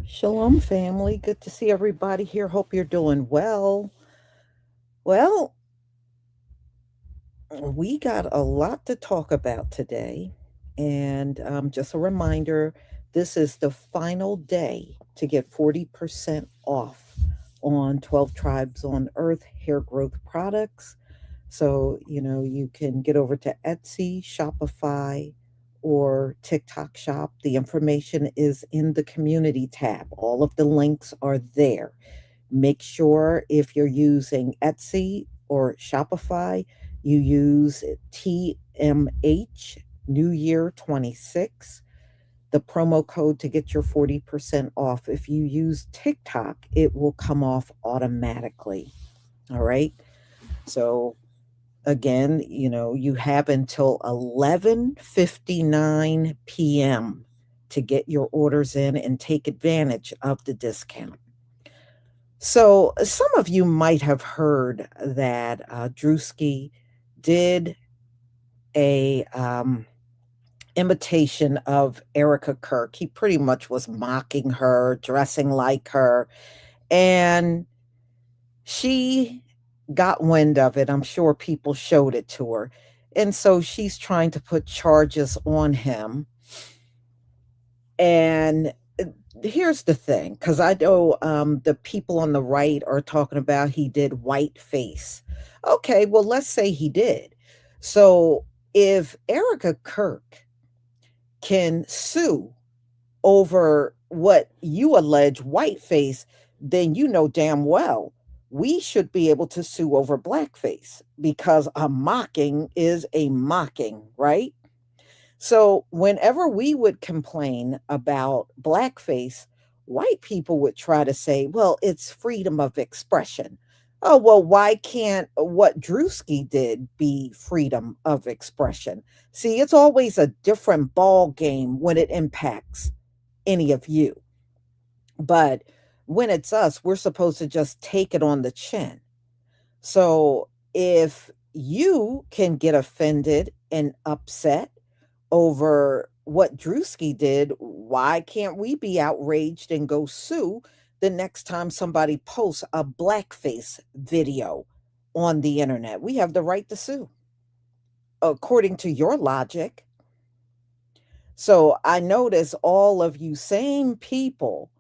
Shalom, family. Good to see everybody here. Hope you're doing well. Well, we got a lot to talk about today. And just a reminder, this is the final day to get 40% off on 12 Tribes on Earth hair growth products. So, you can get over to Etsy, Shopify, or TikTok Shop. The information is in the community tab. All of the links are there. Make sure if you're using Etsy or Shopify, you use TMH New Year 26, the promo code to get your 40% off. If you use TikTok, it will come off automatically. All right. So again, you have until 11:59 p.m. to get your orders in and take advantage of the discount. So, some of you might have heard that Druski did a imitation of Erica Kirk. He pretty much was mocking her, dressing like her, and she got wind of it. I'm sure people showed it to her. And so she's trying to put charges on him. And here's the thing, because I know the people on the right are talking about he did white face. Okay, well, let's say he did. So if Erica Kirk can sue over what you allege whiteface, then you know damn well we should be able to sue over blackface because a mocking is a mocking, right? So whenever we would complain about blackface, white people would try to say, well, it's freedom of expression. Oh, well, why can't what Druski did be freedom of expression? See, it's always a different ball game when it impacts any of you. But when it's us, we're supposed to just take it on the chin. So if you can get offended and upset over what Druski did, why can't we be outraged and go sue the next time somebody posts a blackface video on the internet? We have the right to sue, according to your logic. So I notice all of you same people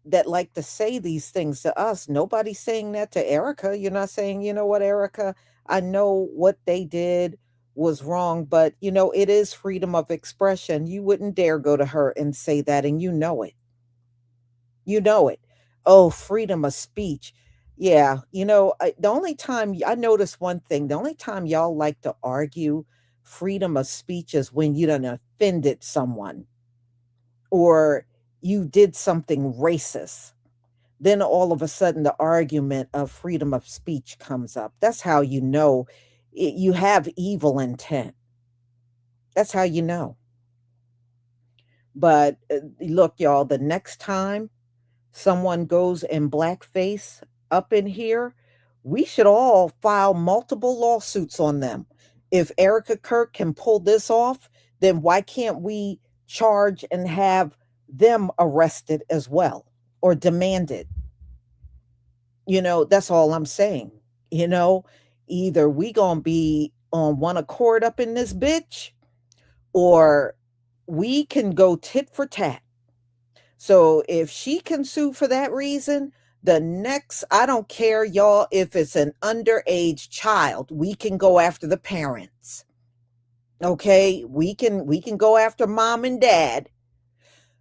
that like to say these things to us. Nobody's saying that to Erica. You're not saying, you know what, Erica, I know what they did was wrong, but it is freedom of expression. You wouldn't dare go to her and say that, and you know it. You know it. Oh, freedom of speech. Yeah, the only time I notice one thing, the only time y'all like to argue freedom of speech is when you done offended someone or you did something racist. Then all of a sudden the argument of freedom of speech comes up. That's how you know you have evil intent. That's how you know. But look, y'all, the next time someone goes in blackface up in here, we should all file multiple lawsuits on them. If Erica Kirk can pull this off, then why can't we charge and have them arrested as well or demanded? That's all I'm saying. You know, Either we gonna be on one accord up in this bitch, or we can go tit for tat. So if she can sue for that reason, the next, I don't care, y'all, if it's an underage child, we can go after the parents. Okay, we can go after mom and dad,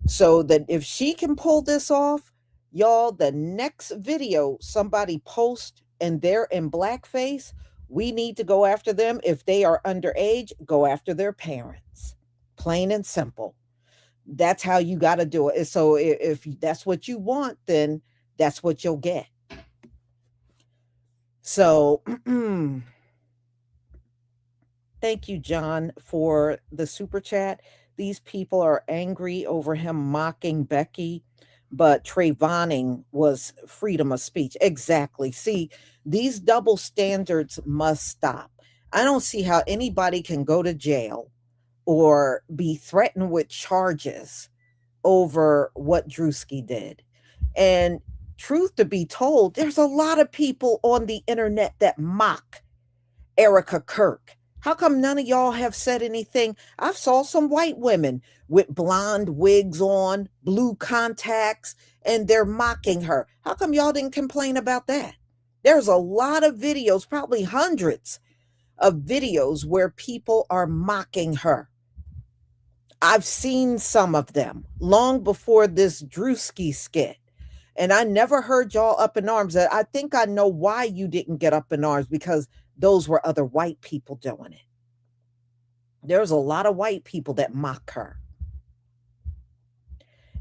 so that if she can pull this off, y'all, the next video somebody post and they're in blackface, we need to go after them. If they are underage, go after their parents. Plain and simple. That's how you got to do it. So if that's what you want, then that's what you'll get. So thank you, John, for the super chat. These people are angry over him mocking Becky, but Trayvoning was freedom of speech. Exactly. See, these double standards must stop. I don't see how anybody can go to jail or be threatened with charges over what Druski did. And truth to be told, there's a lot of people on the internet that mock Erica Kirk. How come none of y'all have said anything? I've saw some white women with blonde wigs on, blue contacts, and they're mocking her. How come y'all didn't complain about that? There's a lot of videos, probably hundreds of videos where people are mocking her. I've seen some of them long before this Druski skit. And I never heard y'all up in arms. I think I know why you didn't get up in arms, because those were other white people doing it. There's a lot of white people that mock her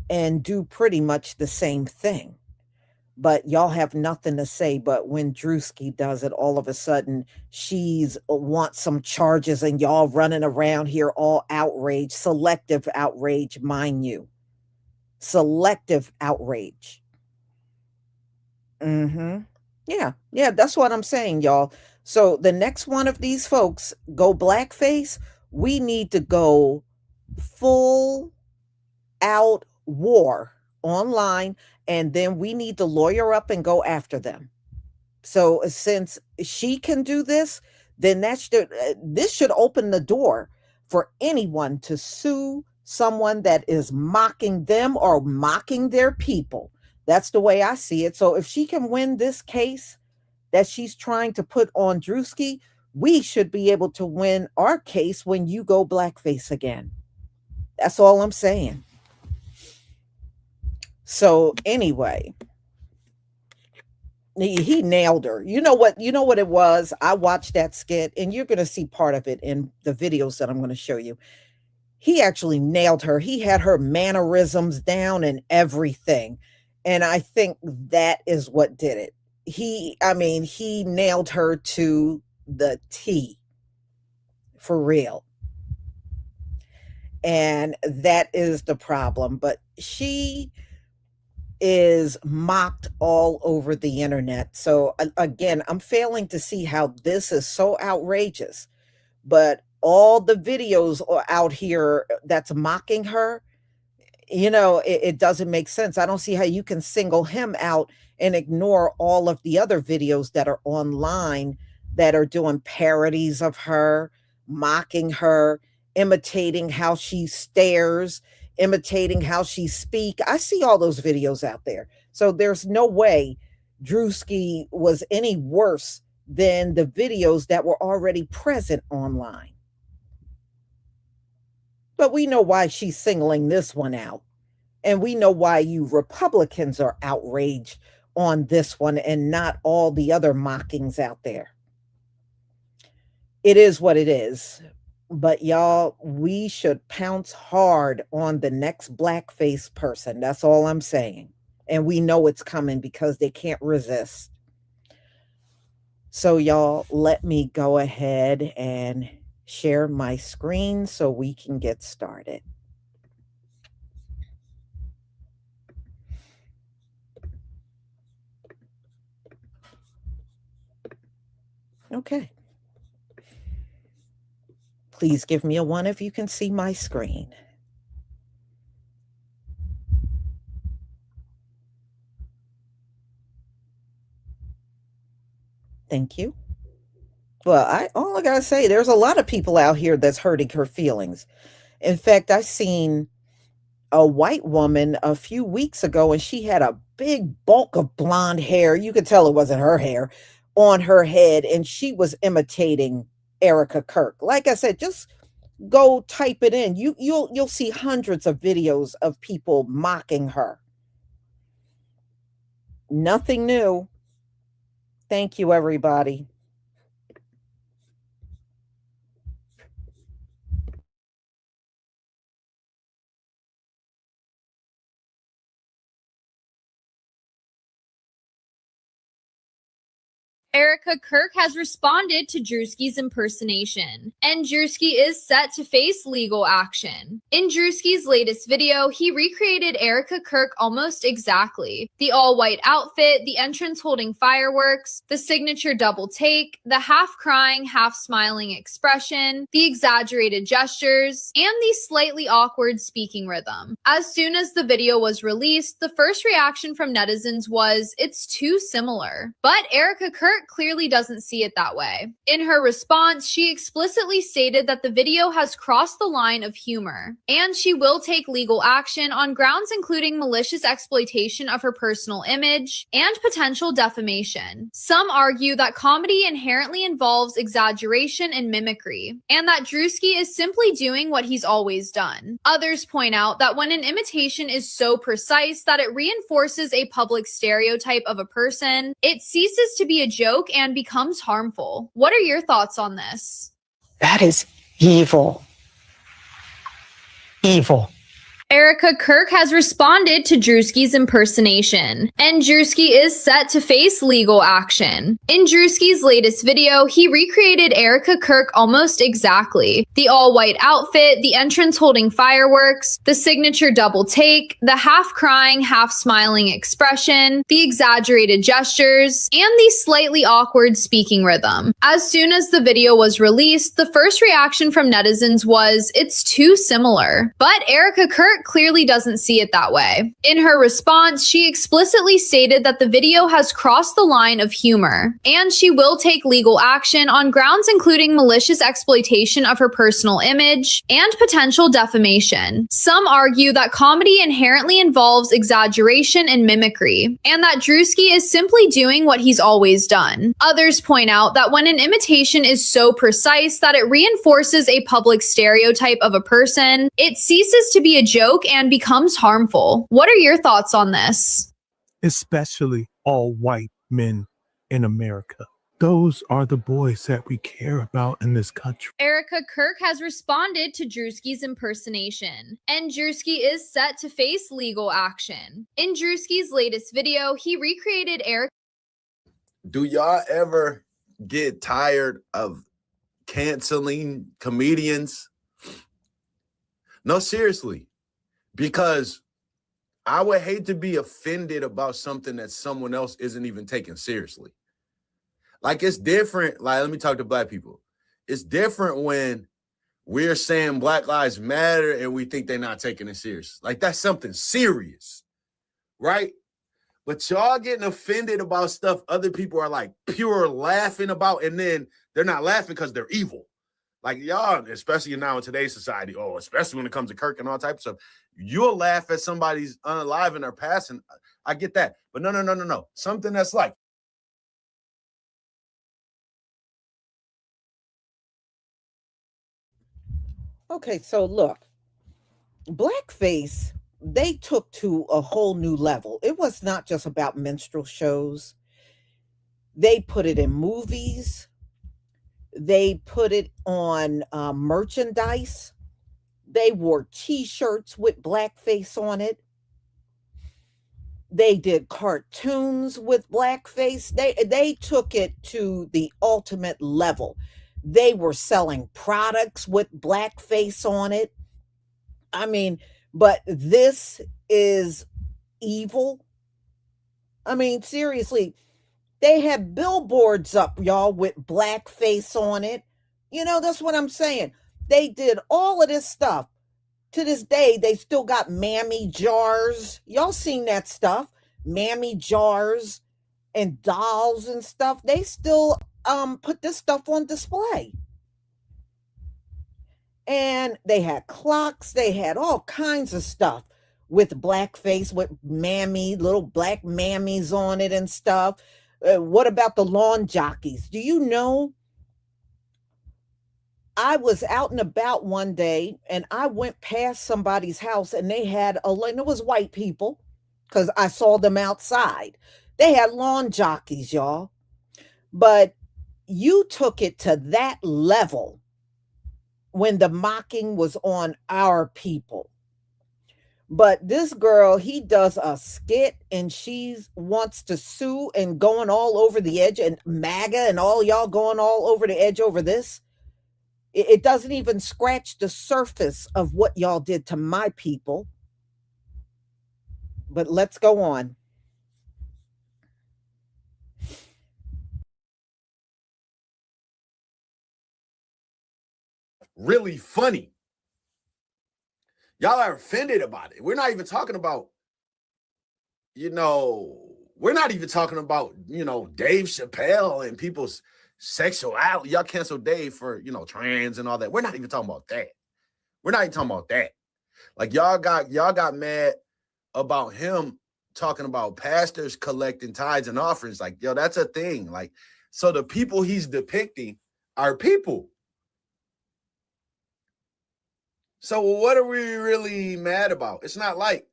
and do pretty much the same thing. But y'all have nothing to say. But when Druski does it, all of a sudden she's wants some charges, and y'all running around here all outraged, selective outrage, mind you. Selective outrage. Mm-hmm. Yeah, yeah, that's what I'm saying, y'all. So the next one of these folks go blackface, we need to go full out war online, and then we need to lawyer up and go after them. So since she can do this, then this should open the door for anyone to sue someone that is mocking them or mocking their people. That's the way I see it. So if she can win this case that she's trying to put on Druski, we should be able to win our case when you go blackface again. That's all I'm saying. So anyway, he nailed her. You know what it was? I watched that skit, and you're going to see part of it in the videos that I'm going to show you. He actually nailed her. He had her mannerisms down and everything. And I think that is what did it. He nailed her to the T, for real. And that is the problem. But she is mocked all over the internet. So again, I'm failing to see how this is so outrageous. But all the videos out here that's mocking her, it doesn't make sense. I don't see how you can single him out and ignore all of the other videos that are online that are doing parodies of her, mocking her, imitating how she stares, imitating how she speak. I see all those videos out there. So there's no way Druski was any worse than the videos that were already present online. But we know why she's singling this one out. And we know why you Republicans are outraged on this one and not all the other mockings out there. It is what it is. But y'all, we should pounce hard on the next blackface person. That's all I'm saying. And we know it's coming because they can't resist. So, y'all, let me go ahead and share my screen so we can get started. Okay. Please give me a 1 if you can see my screen. Thank you. Well, all I gotta say, there's a lot of people out here that's hurting her feelings. In fact, I seen a white woman a few weeks ago, and she had a big bulk of blonde hair. You could tell it wasn't her hair on her head, and she was imitating Erica Kirk. Like I said, just go type it in. You'll see hundreds of videos of people mocking her. Nothing new. Thank you, everybody. Erica Kirk has responded to Druski's impersonation, and Druski is set to face legal action. In Druski's latest video, he recreated Erica Kirk almost exactly. The all-white outfit, the entrance holding fireworks, the signature double take, the half-crying, half-smiling expression, the exaggerated gestures, and the slightly awkward speaking rhythm. As soon as the video was released, the first reaction from netizens was, "It's too similar." But Erica Kirk clearly doesn't see it that way. In her response, she explicitly stated that the video has crossed the line of humor, and she will take legal action on grounds including malicious exploitation of her personal image and potential defamation. Some argue that comedy inherently involves exaggeration and mimicry, and that Druski is simply doing what he's always done. Others point out that when an imitation is so precise that it reinforces a public stereotype of a person, it ceases to be a joke and becomes harmful. What are your thoughts on this? That is evil. Evil. Erica Kirk has responded to Druski's impersonation, and Druski is set to face legal action. In Druski's latest video, he recreated Erica Kirk almost exactly. The all-white outfit, the entrance holding fireworks, the signature double take, the half-crying, half-smiling expression, the exaggerated gestures, and the slightly awkward speaking rhythm. As soon as the video was released, the first reaction from netizens was, "It's too similar." But Erica Kirk clearly doesn't see it that way. In her response, she explicitly stated that the video has crossed the line of humor, and she will take legal action on grounds including malicious exploitation of her personal image and potential defamation. Some argue that comedy inherently involves exaggeration and mimicry, and that Druski is simply doing what he's always done. Others point out that when an imitation is so precise that it reinforces a public stereotype of a person, it ceases to be a joke and becomes harmful. What are your thoughts on this? Especially all white men in America. Those are the boys that we care about in this country. Erica Kirk has responded to Druski's impersonation, and Druski is set to face legal action. In Druski's latest video, he recreated Erica. Do y'all ever get tired of canceling comedians? No, seriously. Because I would hate to be offended about something that someone else isn't even taking seriously. Like, it's different. Like, let me talk to black people. It's different when we're saying Black Lives Matter and we think they're not taking it serious. Like, that's something serious, right? But y'all getting offended about stuff other people are like pure laughing about, and then they're not laughing because they're evil. Like, y'all, especially now in today's society, especially when it comes to Kirk and all types of stuff, you'll laugh at somebody's unalive and they're passing. I get that. But no. Something that's like, okay, so look, Blackface, they took to a whole new level. It was not just about minstrel shows. They put it in movies. They put it on merchandise. They wore T-shirts with blackface on it. They did cartoons with blackface. They took it to the ultimate level. They were selling products with blackface on it. I mean, but this is evil. I mean, seriously. They had billboards up, y'all, with blackface on it. You know, that's what I'm saying. They did all of this stuff. To this day, they still got mammy jars. Y'all seen that stuff? Mammy jars and dolls and stuff. They still put this stuff on display. And they had clocks. They had all kinds of stuff with blackface, with little black mammies on it and stuff. What about the lawn jockeys? Do you know? I was out and about one day and I went past somebody's house and they had and it was white people because I saw them outside. They had lawn jockeys, y'all. But you took it to that level when the mocking was on our people. But this girl, he does a skit and she wants to sue and going all over the edge, and MAGA and all y'all going all over the edge over this. It doesn't even scratch the surface of what y'all did to my people. But let's go on. Really funny. Y'all are offended about it. We're not even talking about, we're not even talking about, Dave Chappelle and people's sexuality. Y'all cancel Dave for, trans and all that. We're not even talking about that. We're not even talking about that. Like y'all got mad about him talking about pastors collecting tithes and offerings. Like, yo, that's a thing. Like, so the people he's depicting are people. So what are we really mad about? It's not like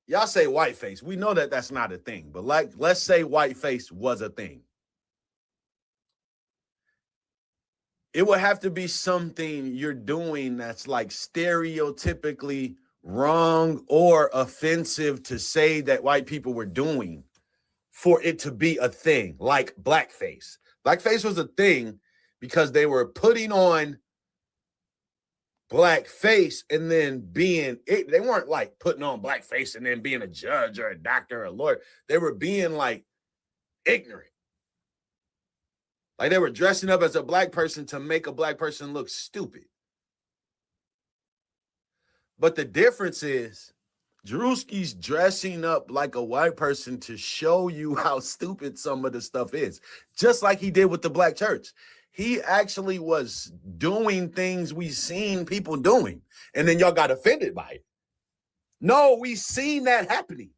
y'all say whiteface. We know that that's not a thing, but like, let's say whiteface was a thing. It would have to be something you're doing that's like stereotypically wrong or offensive to say that white people were doing for it to be a thing, like blackface. Blackface was a thing because they were putting on blackface and then they weren't like putting on blackface and then being a judge or a doctor or a lawyer. They were being like ignorant. Like they were dressing up as a black person to make a black person look stupid. But the difference is Druski's dressing up like a white person to show you how stupid some of the stuff is, just like he did with the black church. He actually was doing things we seen people doing, and then y'all got offended by it. No, we seen that happening.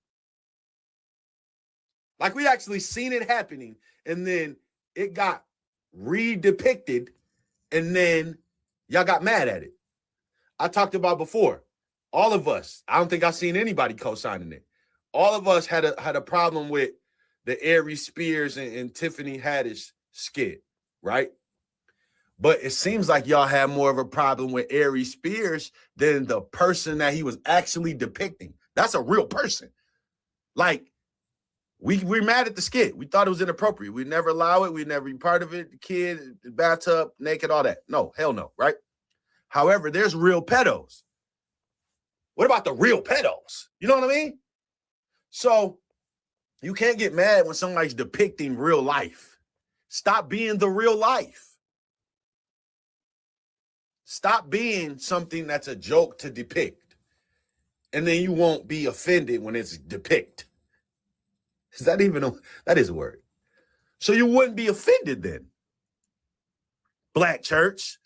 Like we actually seen it happening, and then it got re-depicted, and then y'all got mad at it. I talked about before. All of us, I don't think I've seen anybody co-signing it. All of us had a problem with the Aries Spears and Tiffany Haddish skit, right? But it seems like y'all had more of a problem with Aries Spears than the person that he was actually depicting. That's a real person. Like, we're mad at the skit. We thought it was inappropriate. We'd never allow it. We'd never be part of it. The kid, the bathtub, naked, all that. No, hell no, right? However, there's real pedos. What about the real pedos? You know what I mean? So you can't get mad when somebody's depicting real life. Stop being the real life. Stop being something that's a joke to depict. And then you won't be offended when it's depict. Is that even that is a word. So you wouldn't be offended then. Black church.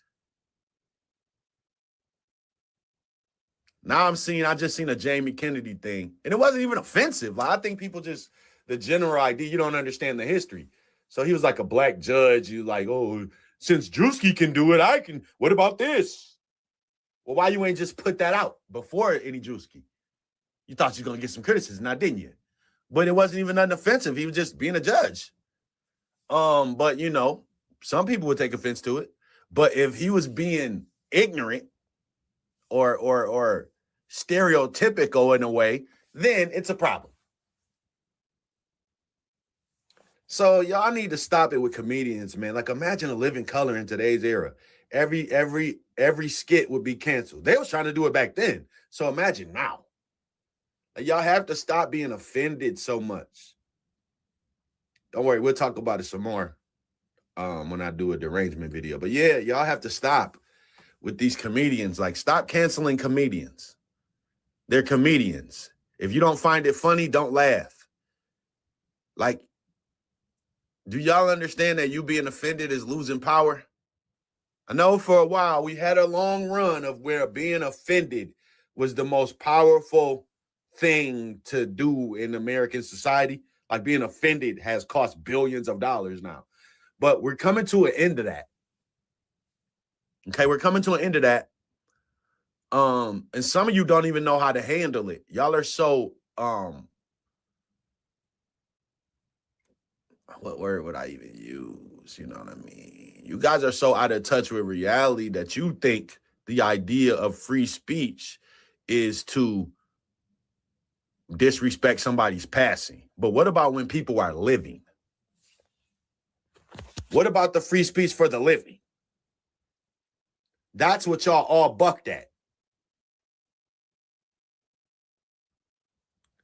Now I just seen a Jamie Kennedy thing, and it wasn't even offensive. Like, I think people just, the general idea, you don't understand the history. So he was like a black judge. You like, oh, since Druski can do it, I can. What about this? Well, why you ain't just put that out before any Druski? You thought you were going to get some criticism, now didn't you? But it wasn't even nothing offensive. He was just being a judge. But some people would take offense to it. But if he was being ignorant or stereotypical in a way, then it's a problem. So y'all need to stop it with comedians, man. Like, imagine a living color in today's era. Every skit would be canceled. They was trying to do it back then. So imagine now. Y'all have to stop being offended so much. Don't worry, we'll talk about it some more when I do a derangement video. But yeah, y'all have to stop with these comedians. Like, stop canceling comedians. They're comedians. If you don't find it funny, don't laugh. Like, do y'all understand that you being offended is losing power? I know for a while we had a long run of where being offended was the most powerful thing to do in American society. Like, being offended has cost billions of dollars now. But we're coming to an end of that. Okay, we're coming to an end of that. And some of you don't even know how to handle it. Y'all are so what word would I even use? You know what I mean? You guys are so out of touch with reality that you think the idea of free speech is to disrespect somebody's passing. But what about when people are living? What about the free speech for the living? That's what y'all all bucked at.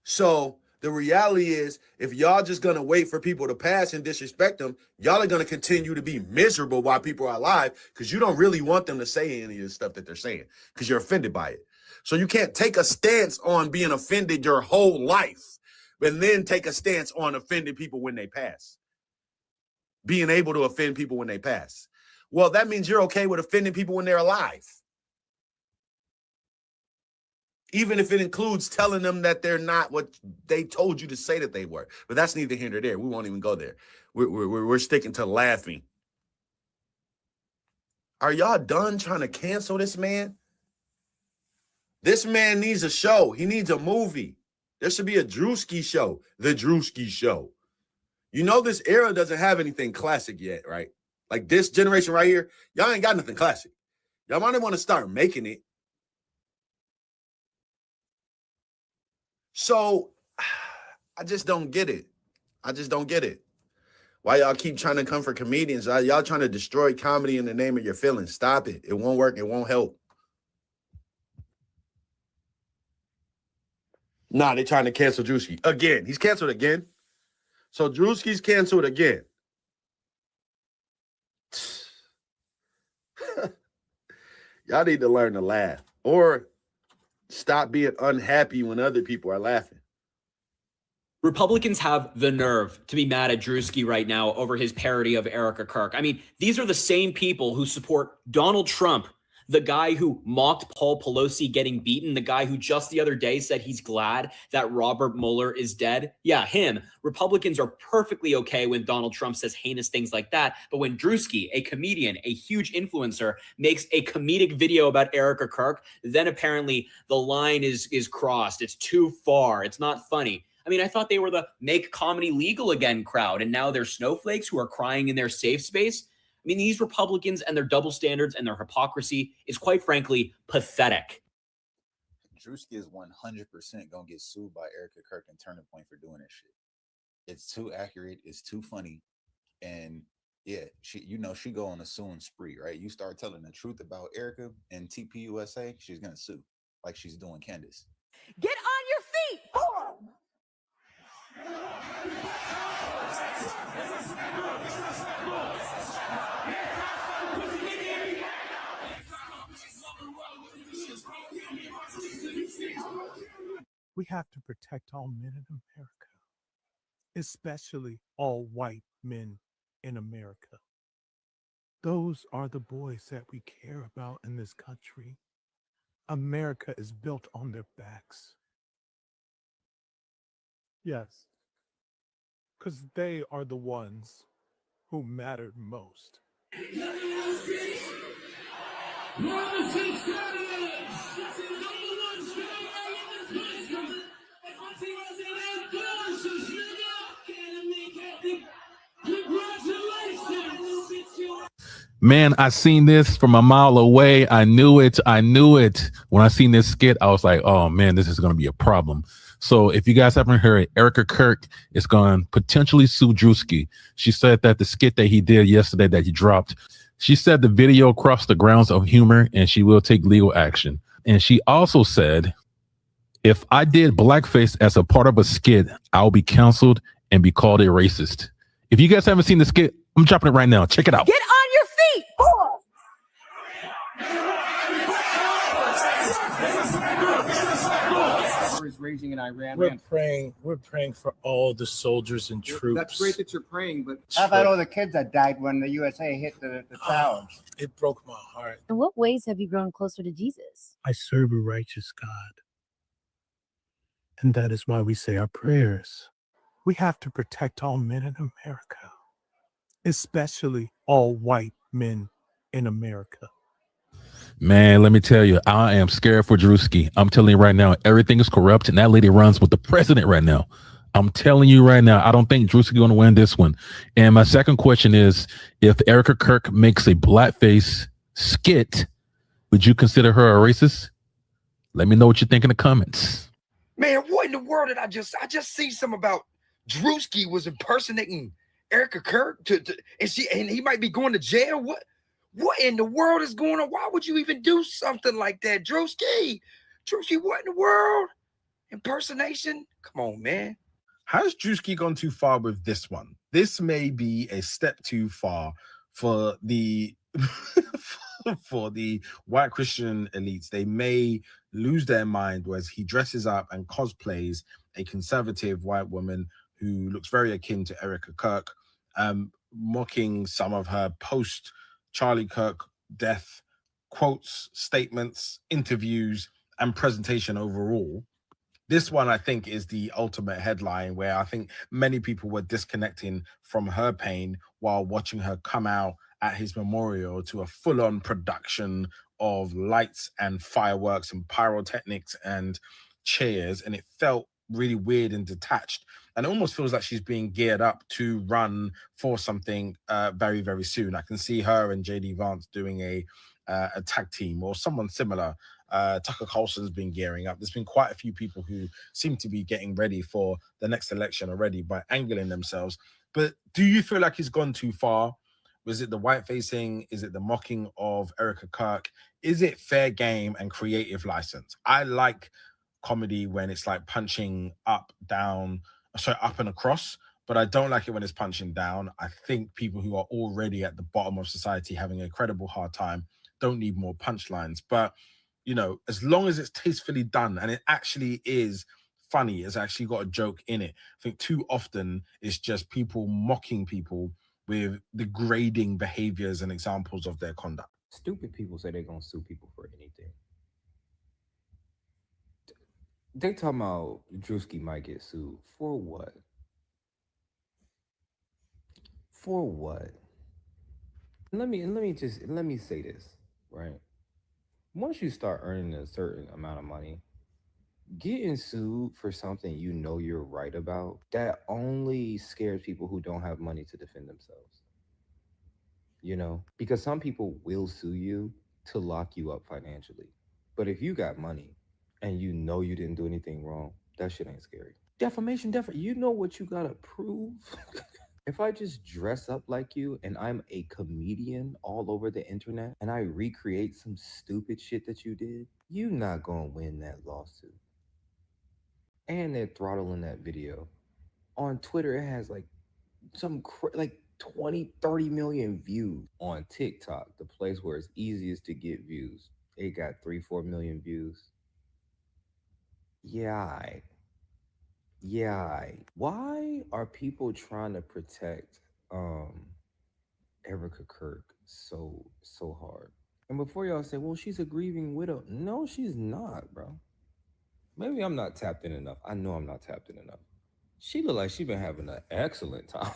So the reality is, if y'all just going to wait for people to pass and disrespect them, y'all are going to continue to be miserable while people are alive because you don't really want them to say any of the stuff that they're saying because you're offended by it. So you can't take a stance on being offended your whole life, but then take a stance on offending people when they pass. Being able to offend people when they pass. Well, that means you're okay with offending people when they're alive. Even if it includes telling them that they're not what they told you to say that they were. But that's neither here nor there. We won't even go there. We're sticking to laughing. Are y'all done trying to cancel this man? This man needs a show. He needs a movie. There should be a Druski show. The Druski Show. You know this era doesn't have anything classic yet, right? Like this generation right here, y'all ain't got nothing classic. Y'all might want to start making it. So I just don't get it. I just don't get it. Why y'all keep trying to come for comedians? Y'all trying to destroy comedy in the name of your feelings. Stop it. It won't work. It won't help. Nah, they trying to cancel Druski. Again. He's canceled again. So Druski's canceled again. Y'all need to learn to laugh. Or stop being unhappy when other people are laughing. Republicans have the nerve to be mad at Druski right now over his parody of Erica Kirk. I mean, these are the same people who support Donald Trump, the guy who mocked Paul Pelosi getting beaten, the guy who just the other day said he's glad that Robert Mueller is dead. Yeah, him. Republicans are perfectly okay when Donald Trump says heinous things like that. But when Druski, a comedian, a huge influencer, makes a comedic video about Erica Kirk, then apparently the line is crossed. It's too far. It's not funny. I mean, I thought they were the make comedy legal again crowd, and now they're snowflakes who are crying in their safe space. I mean, these Republicans and their double standards and their hypocrisy is quite frankly pathetic. Druski is 100% gonna get sued by Erica Kirk and Turning Point for doing this shit. It's too accurate. It's too funny, and yeah, she go on a suing spree, right? You start telling the truth about Erica and TPUSA, she's gonna sue like she's doing Candace. Get on your feet. We have to protect all men in America, especially all white men in America. Those are the boys that we care about in this country. America is built on their backs. Yes, because they are the ones who mattered most. Man, I seen this from a mile away. I knew it. When I seen this skit, I was like, oh man, this is going to be a problem. So if you guys haven't heard, Erica Kirk is going to potentially sue Druski. She said that the skit that he did yesterday that he dropped, she said the video crossed the grounds of humor and she will take legal action. And she also said, if I did blackface as a part of a skit, I'll be canceled and be called a racist. If you guys haven't seen the skit, I'm dropping it right now. Check it out. Get on your feet. Is raging in Iran. We're praying for all the soldiers and troops. That's great that you're praying, but how about all the kids that died when the USA hit the towers? It broke my heart. In what ways have you grown closer to Jesus? I serve a righteous God. And that is why we say our prayers. We have to protect all men in America, especially all white men in America. Man, let me tell you, I am scared for Druski. I'm telling you right now, everything is corrupt, and that lady runs with the president right now. I'm telling you right now, I don't think Druski going to win this one. And my second question is, if Erica Kirk makes a blackface skit, would you consider her a racist? Let me know what you think in the comments. Man, what in the world did I just see something about Druski was impersonating Erica Kirk and he might be going to jail. What in the world is going on? Why would you even do something like that, Druski? Druski, what in the world? Impersonation? Come on, man. Has Druski gone too far with this one? This may be a step too far for the for the white Christian elites. They may lose their mind as he dresses up and cosplays a conservative white woman who looks very akin to Erica Kirk, mocking some of her post Charlie Kirk death quotes, statements, interviews, and presentation overall. This one, I think, is the ultimate headline where I think many people were disconnecting from her pain while watching her come out at his memorial to a full-on production of lights and fireworks and pyrotechnics and cheers. And it felt really weird and detached. And it almost feels like she's being geared up to run for something very, very soon. I can see her and JD Vance doing a tag team or someone similar. Tucker Carlson's been gearing up. There's been quite a few people who seem to be getting ready for the next election already by angling themselves. But do you feel like he's gone too far? Was it the white facing? Is it the mocking of Erica Kirk? Is it fair game and creative license? I like comedy when it's like punching up and across, but I don't like it when it's punching down. I think people who are already at the bottom of society having a incredible hard time don't need more punchlines. But you know, as long as it's tastefully done and it actually is funny, it's actually got a joke in it. I think too often it's just people mocking people with degrading behaviors and examples of their conduct. Stupid people say they're gonna sue people for anything. They talking about Druski might get sued. For what? For what? Let me say this, right? Once you start earning a certain amount of money, getting sued for something you know you're right about, that only scares people who don't have money to defend themselves. You know, because some people will sue you to lock you up financially. But if you got money and you know you didn't do anything wrong, that shit ain't scary. Defamation, you know what you gotta prove? If I just dress up like you and I'm a comedian all over the internet and I recreate some stupid shit that you did, you're not gonna win that lawsuit. And they're throttling that video. On Twitter, it has like some like 20, 30 million views. On TikTok, the place where it's easiest to get views, it got 3-4 million views. Yeah. Why are people trying to protect Erica Kirk so hard? And before y'all say, well, she's a grieving widow. No, she's not, bro. Maybe I'm not tapped in enough. I know I'm not tapped in enough. She look like she been having an excellent time.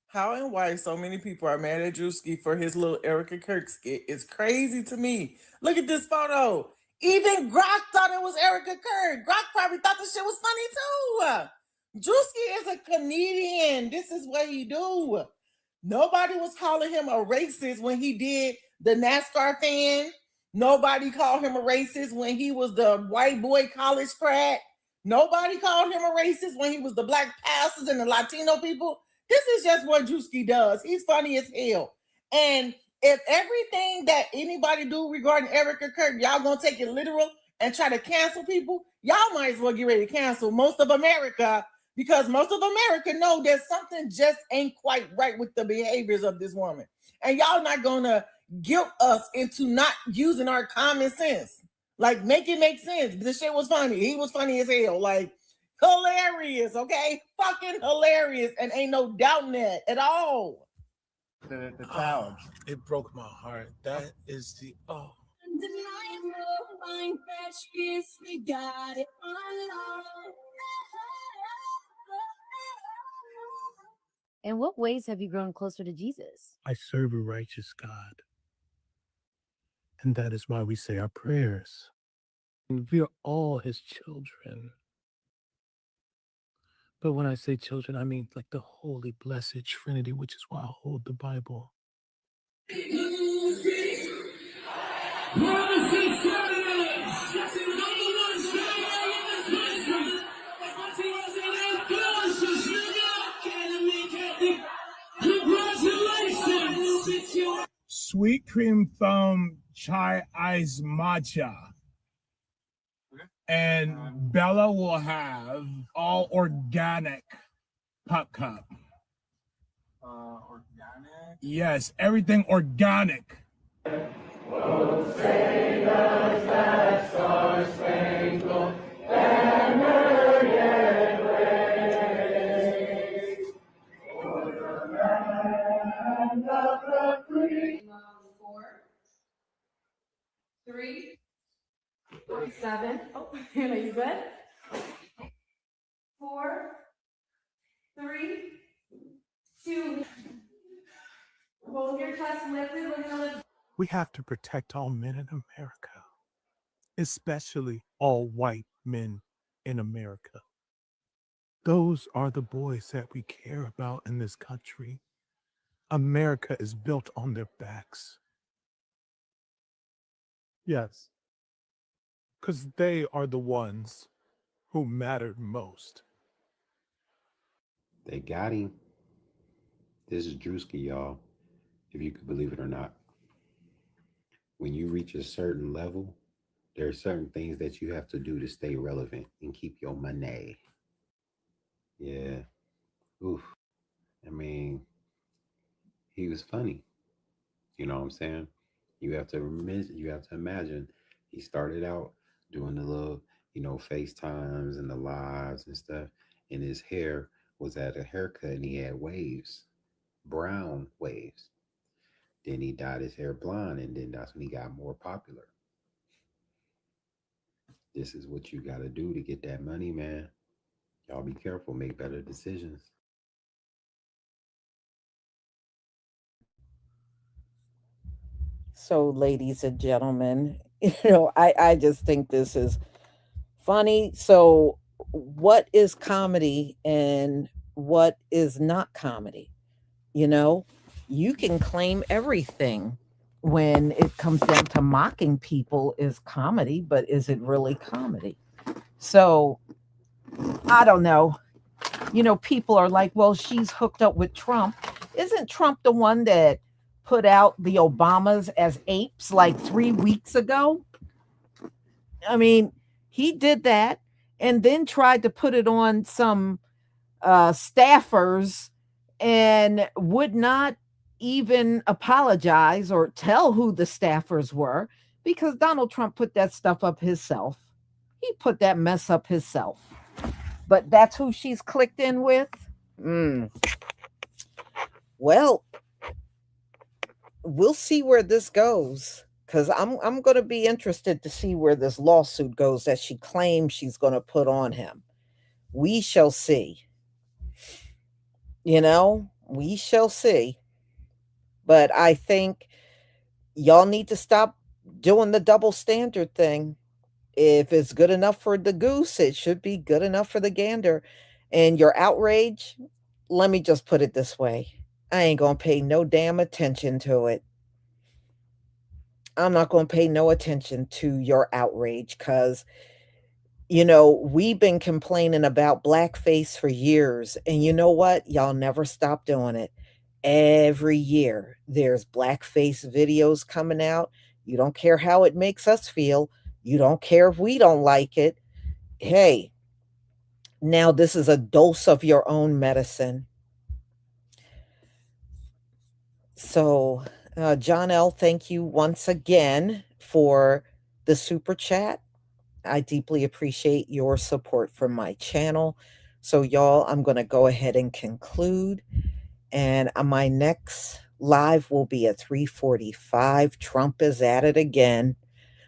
How and why so many people are mad at Druski for his little Erica Kirk skit is crazy to me. Look at this photo. Even Grok thought it was Erica Kirk. Grok probably thought the shit was funny too. Druski is a comedian. This is what he do. Nobody was calling him a racist when he did the NASCAR fan. Nobody called him a racist when he was the white boy college frat. Nobody called him a racist when he was the black pastors and the Latino people. This is just what Druski does. He's funny as hell. And if everything that anybody do regarding Erica Kirk, y'all gonna take it literal and try to cancel people, y'all might as well get ready to cancel most of America, because most of America know that something just ain't quite right with the behaviors of this woman. And y'all not gonna guilt us into not using our common sense. Like, make it make sense. This shit was funny. He was funny as hell. Like, hilarious, okay? Fucking hilarious. And ain't no doubting that at all. The challenge. It broke my heart. That is the In what ways have you grown closer to Jesus? I serve a righteous God. And that is why we say our prayers. And we are all his children. But when I say children, I mean like the holy, blessed Trinity, which is why I hold the Bible. Sweet cream foam chai ice matcha. And Bella will have all organic pop cup. Organic? Yes, everything organic. Three, 47. Oh, Hannah, you good? 4, 3, 2. Hold your chest lifted. We're gonna lift. We have to protect all men in America, especially all white men in America. Those are the boys that we care about in this country. America is built on their backs. Yes, because they are the ones who mattered most. They got him. This is Druski, y'all, if you could believe it or not. When you reach a certain level, there are certain things that you have to do to stay relevant and keep your money. Yeah. Oof. I mean, he was funny. You know what I'm saying? You have to imagine he started out doing the little, FaceTimes and the lives and stuff, and his hair was at a haircut and he had waves, brown waves. Then he dyed his hair blonde, and then that's when he got more popular. This is what you got to do to get that money, man. Y'all be careful, make better decisions. So, ladies and gentlemen, I just think this is funny. So, what is comedy and what is not comedy? You can claim everything when it comes down to mocking people is comedy, but is it really comedy? So, I don't know. People are like, well, she's hooked up with Trump. Isn't Trump the one that put out the Obamas as apes like 3 weeks ago? I mean, he did that and then tried to put it on some staffers and would not even apologize or tell who the staffers were because Donald Trump put that stuff up himself. He put that mess up himself. But that's who she's clicked in with? Well, we'll see where this goes because I'm going to be interested to see where this lawsuit goes that she claims she's going to put on him. We shall see. We shall see. But I think y'all need to stop doing the double standard thing. If it's good enough for the goose, it should be good enough for the gander. And your outrage, let me just put it this way. I ain't going to pay no damn attention to it. I'm not going to pay no attention to your outrage because, we've been complaining about blackface for years. And you know what? Y'all never stop doing it. Every year, there's blackface videos coming out. You don't care how it makes us feel. You don't care if we don't like it. Hey, now this is a dose of your own medicine. So, John L., thank you once again for the super chat. I deeply appreciate your support for my channel. So, y'all, I'm going to go ahead and conclude. And my next live will be at 3:45. Trump is at it again.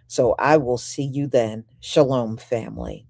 So I will see you then. Shalom, family.